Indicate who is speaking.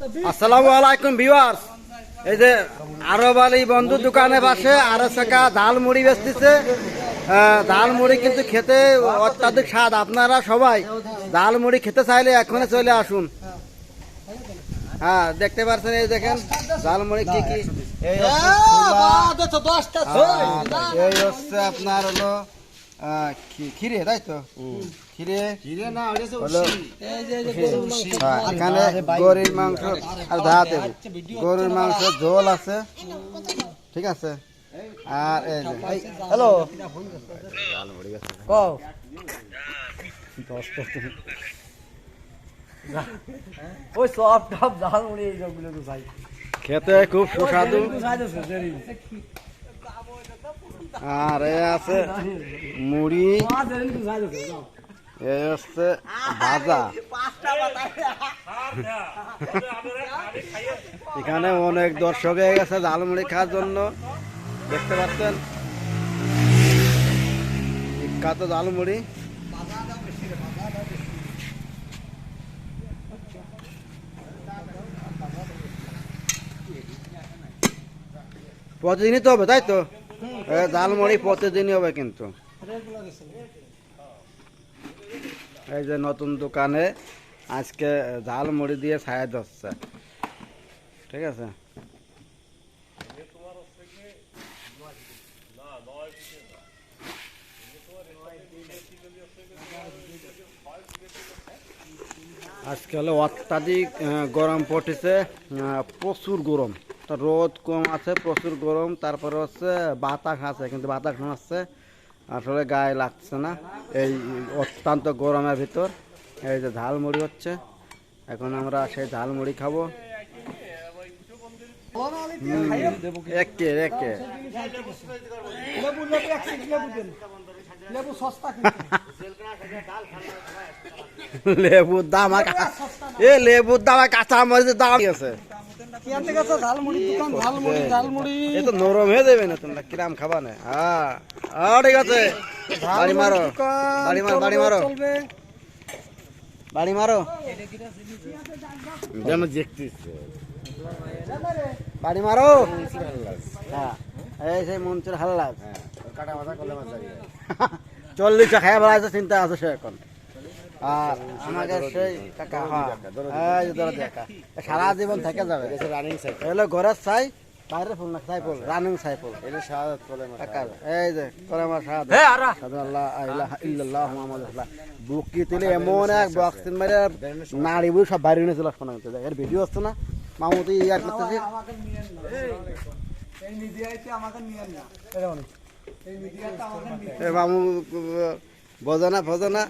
Speaker 1: আসসালামু আলাইকুম ভিউয়ার্স। এই যে আরব আলী বন্ধু দোকানে পাশে আরো টাকা ঝাল মুড়ি বেচতেছে। ঝাল মুড়ি কিন্তু খেতে অত্যাধিক স্বাদ। আপনারা সবাই ঝাল মুড়ি খেতে চাইলে এখনই চলে আসুন। হ্যাঁ, দেখতে পাচ্ছেন, এই দেখেন ঝাল মুড়ি কি কি। এই হচ্ছে আপনার হলো খিরে, তাই তো? এখানে গরুর মাংস আর ভাত, গরুর মাংস ঝোল আছে, ঠিক আছে। আর হ্যালো,
Speaker 2: ওই সব টপ ঝাল মুড়ি এইগুলো তো চাই,
Speaker 1: খেতে খুব সুস্বাদু। আর এ আছে মুড়ি, এই হচ্ছে ভাজা। এখানে অনেক দর্শক হয়ে গেছে ঝালমুড়ি খাওয়ার জন্য, দেখতে পাচ্ছেন বিখ্যাত ঝালমুড়ি। প্রতিদিনই তো হবে, তাই তো? ঝালমুড়ি প্রতিদিনই হবে কিন্তু। এই যে নতুন দোকানে আজকে ঝালমুড়ি দিয়ে ছায়া ধরছে, ঠিক আছে। আজকে হলো অত্যাধিক গরম পড়তেছে, প্রচুর গরম। রোদ কম আছে, প্রচুর গরম। তারপরে হচ্ছে বাতাস আছে, কিন্তু বাতাস আসছে আসলে গায়ে লাগছে না এই অত্যন্ত গরমের ভিতর। এই যে ঝালমুড়ি হচ্ছে, এখন আমরা সেই ঝালমুড়ি খাবো। একে একে লেবুর দাম, লেবুর দাম, কাঁচা মরিচের দাম আছে। নরম হয়ে যাবে না, তোমরা কিরাম খাবা না? হ্যাঁ ঠিক আছে, বাড়ি মারো, বাড়ি মারো, বাড়ি মারো, বাড়ি মারো, বাড়ি মারো। হ্যাঁ, এই সেই মঞ্চের হাল্লা 40 খাইয়া বেড়া আছে, চিন্তা আছে সে এখন। আর আমাকে সেই কাকা, সারা জীবন থেকে যাবে। এলো ঘরের চাই, বাইরের ফুল না, সাইফুল, রানিং সাইফুল। এই যে করে আমার বুকি তুলে এমন এক বক্স মেরে নাড়ি বুড়ি সব বাইরে নিয়ে চলে আসবো না। এর ভিডিও আসছে না, মামুতি ইয়ার করতেছি। মামু বোঝো না, বোঝো না।